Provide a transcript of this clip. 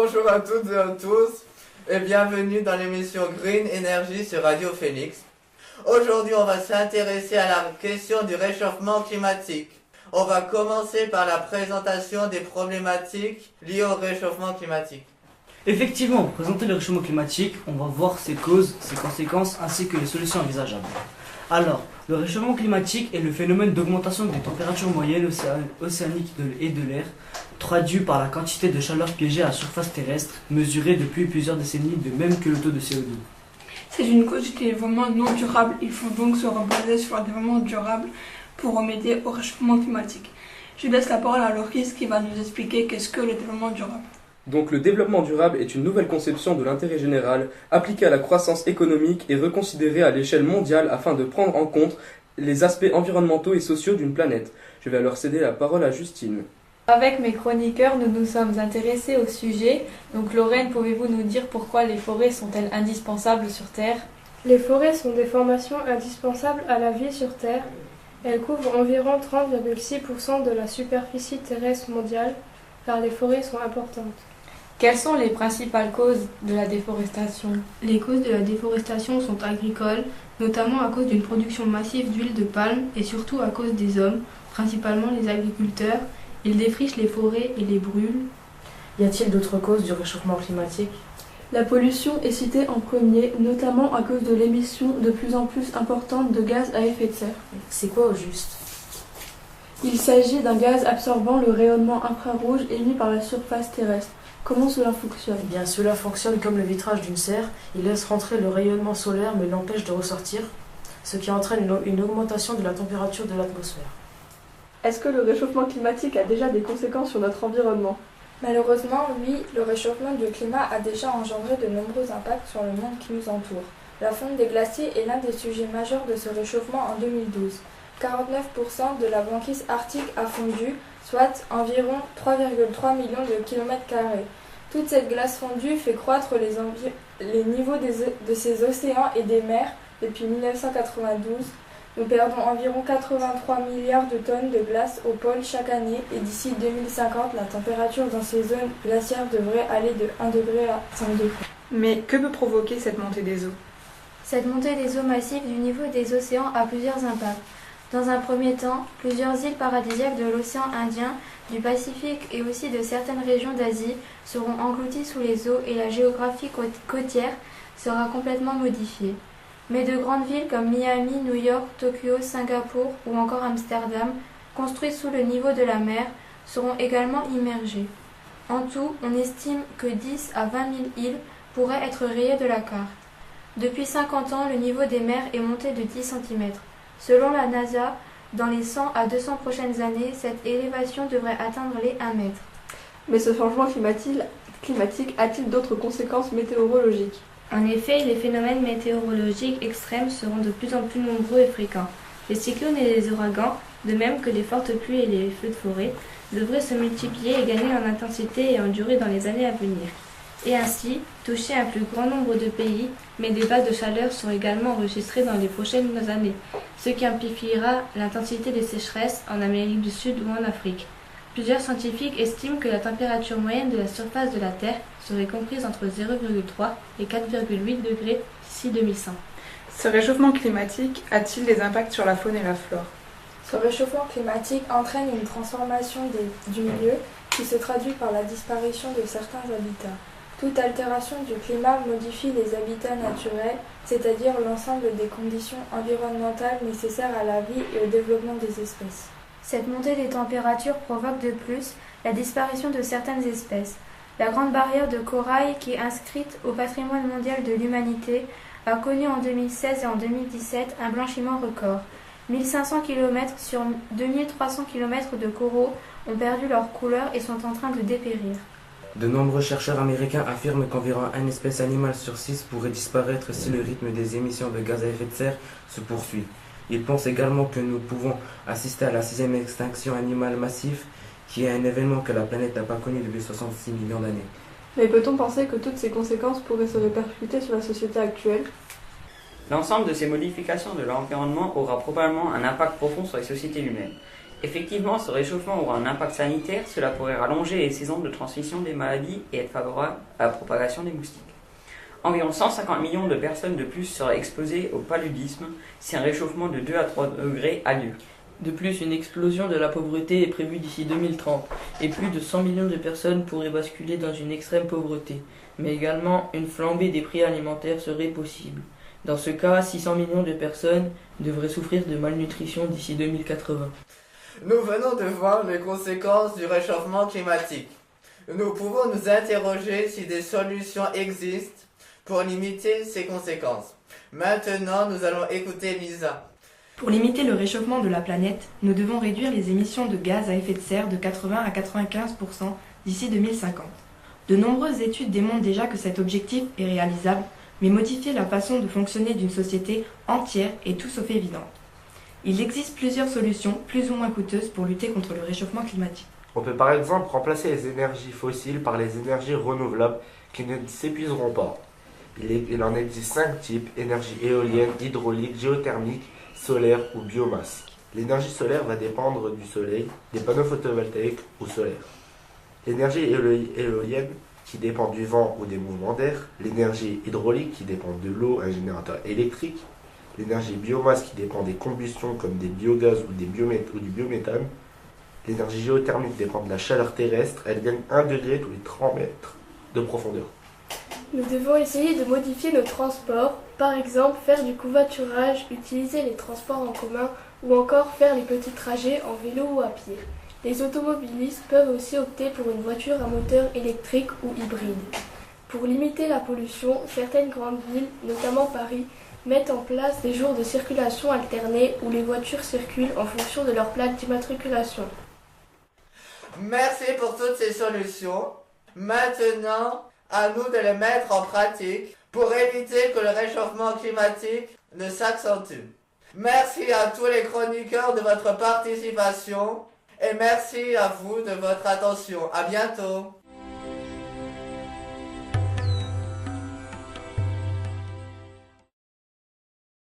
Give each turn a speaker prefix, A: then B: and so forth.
A: Bonjour à toutes et à tous et bienvenue dans l'émission Green Energy sur Radio Phoenix. Aujourd'hui, on va s'intéresser à la question du réchauffement climatique. On va commencer par la présentation des problématiques liées au réchauffement climatique.
B: Effectivement, pour présenter le réchauffement climatique, on va voir ses causes, ses conséquences ainsi que les solutions envisageables. Alors, le réchauffement climatique est le phénomène d'augmentation des températures moyennes océaniques et de l'air, traduit par la quantité de chaleur piégée à la surface terrestre, mesurée depuis plusieurs décennies, de même que le taux de CO2.
C: C'est une cause qui est vraiment non durable. Il faut donc se reposer sur un développement durable pour remédier au réchauffement climatique. Je laisse la parole à Loris qui va nous expliquer qu'est-ce que le développement durable.
D: Donc le développement durable est une nouvelle conception de l'intérêt général appliquée à la croissance économique et reconsidérée à l'échelle mondiale afin de prendre en compte les aspects environnementaux et sociaux d'une planète. Je vais alors céder la parole à Justine.
E: Avec mes chroniqueurs, nous nous sommes intéressés au sujet. Donc Lorraine, pouvez-vous nous dire pourquoi les forêts sont-elles indispensables sur Terre ?
F: Les forêts sont des formations indispensables à la vie sur Terre. Elles couvrent environ 30,6% de la superficie terrestre mondiale, car les forêts sont importantes.
E: Quelles sont les principales causes de la déforestation ?
F: Les causes de la déforestation sont agricoles, notamment à cause d'une production massive d'huile de palme et surtout à cause des hommes, principalement les agriculteurs. Ils défrichent les forêts et les brûlent.
G: Y a-t-il d'autres causes du réchauffement climatique ?
H: La pollution est citée en premier, notamment à cause de l'émission de plus en plus importante de gaz à effet de serre.
G: C'est quoi au juste ?
H: Il s'agit d'un gaz absorbant le rayonnement infrarouge émis par la surface terrestre. Comment cela fonctionne ?
G: Eh bien, cela fonctionne comme le vitrage d'une serre. Il laisse rentrer le rayonnement solaire mais l'empêche de ressortir, ce qui entraîne une augmentation de la température de l'atmosphère.
H: Est-ce que le réchauffement climatique a déjà des conséquences sur notre environnement ?
I: Malheureusement, oui, le réchauffement du climat a déjà engendré de nombreux impacts sur le monde qui nous entoure. La fonte des glaciers est l'un des sujets majeurs de ce réchauffement en 2012. 49% de la banquise arctique a fondu, soit environ 3,3 millions de kilomètres carrés. Toute cette glace fondue fait croître les niveaux de ces océans et des mers depuis 1992. Nous perdons environ 83 milliards de tonnes de glace au pôle chaque année et d'ici 2050, la température dans ces zones glaciaires devrait aller de 1 degré à 5 degrés.
C: Mais que peut provoquer cette montée des eaux ?
J: Cette montée des eaux massives du niveau des océans a plusieurs impacts. Dans un premier temps, plusieurs îles paradisiaques de l'océan Indien, du Pacifique et aussi de certaines régions d'Asie seront englouties sous les eaux et la géographie côtière sera complètement modifiée. Mais de grandes villes comme Miami, New York, Tokyo, Singapour ou encore Amsterdam, construites sous le niveau de la mer, seront également immergées. En tout, on estime que 10 à 20 000 îles pourraient être rayées de la carte. Depuis 50 ans, le niveau des mers est monté de 10 cm. Selon la NASA, dans les 100 à 200 prochaines années, cette élévation devrait atteindre les 1 mètre.
H: Mais ce changement climatique a-t-il d'autres conséquences météorologiques ?
K: En effet, les phénomènes météorologiques extrêmes seront de plus en plus nombreux et fréquents. Les cyclones et les ouragans, de même que les fortes pluies et les feux de forêt, devraient se multiplier et gagner en intensité et en durée dans les années à venir. Et ainsi, toucher un plus grand nombre de pays, mais des vagues de chaleur sont également enregistrées dans les prochaines années, ce qui amplifiera l'intensité des sécheresses en Amérique du Sud ou en Afrique. Plusieurs scientifiques estiment que la température moyenne de la surface de la Terre serait comprise entre 0,3 et 4,8 degrés d'ici 2100.
C: Ce réchauffement climatique a-t-il des impacts sur la faune et la flore ?
I: Ce réchauffement climatique entraîne une transformation du milieu qui se traduit par la disparition de certains habitats. Toute altération du climat modifie les habitats naturels, c'est-à-dire l'ensemble des conditions environnementales nécessaires à la vie et au développement des espèces.
J: Cette montée des températures provoque de plus la disparition de certaines espèces. La Grande Barrière de Corail, qui est inscrite au patrimoine mondial de l'humanité, a connu en 2016 et en 2017 un blanchiment record. 1500 km sur 2300 km de coraux ont perdu leur couleur et sont en train de dépérir.
L: De nombreux chercheurs américains affirment qu'environ une espèce animale sur 6 pourrait disparaître si le rythme des émissions de gaz à effet de serre se poursuit. Ils pensent également que nous pouvons assister à la 6e extinction animale massive, qui est un événement que la planète n'a pas connu depuis 66 millions d'années.
H: Mais peut-on penser que toutes ces conséquences pourraient se répercuter sur la société actuelle ?
M: L'ensemble de ces modifications de l'environnement aura probablement un impact profond sur les sociétés humaines. Effectivement, ce réchauffement aura un impact sanitaire, cela pourrait rallonger les saisons de transmission des maladies et être favorable à la propagation des moustiques. Environ 150 millions de personnes de plus seraient exposées au paludisme si un réchauffement de 2 à 3 degrés a lieu.
B: De plus, une explosion de la pauvreté est prévue d'ici 2030 et plus de 100 millions de personnes pourraient basculer dans une extrême pauvreté. Mais également, une flambée des prix alimentaires serait possible. Dans ce cas, 600 millions de personnes devraient souffrir de malnutrition d'ici 2080.
A: Nous venons de voir les conséquences du réchauffement climatique. Nous pouvons nous interroger si des solutions existent pour limiter ces conséquences. Maintenant, nous allons écouter Lisa.
N: Pour limiter le réchauffement de la planète, nous devons réduire les émissions de gaz à effet de serre de 80 à 95% d'ici 2050. De nombreuses études démontrent déjà que cet objectif est réalisable, mais modifier la façon de fonctionner d'une société entière est tout sauf évident. Il existe plusieurs solutions, plus ou moins coûteuses, pour lutter contre le réchauffement climatique.
O: On peut par exemple remplacer les énergies fossiles par les énergies renouvelables qui ne s'épuiseront pas. Il en existe 5 types: énergie éolienne, hydraulique, géothermique, solaire ou biomasse. L'énergie solaire va dépendre du soleil, des panneaux photovoltaïques ou solaires. L'énergie éolienne qui dépend du vent ou des mouvements d'air. L'énergie hydraulique qui dépend de l'eau, un générateur électrique. L'énergie biomasse qui dépend des combustions comme des biogaz ou du biométhane. L'énergie géothermique dépend de la chaleur terrestre, elle gagne 1 degré tous les 30 mètres de profondeur.
P: Nous devons essayer de modifier nos transports, par exemple faire du covoiturage, utiliser les transports en commun ou encore faire les petits trajets en vélo ou à pied. Les automobilistes peuvent aussi opter pour une voiture à moteur électrique ou hybride. Pour limiter la pollution, certaines grandes villes, notamment Paris, mettent en place des jours de circulation alternés où les voitures circulent en fonction de leur plaque d'immatriculation.
A: Merci pour toutes ces solutions. Maintenant, à nous de les mettre en pratique pour éviter que le réchauffement climatique ne s'accentue. Merci à tous les chroniqueurs de votre participation et merci à vous de votre attention. À bientôt.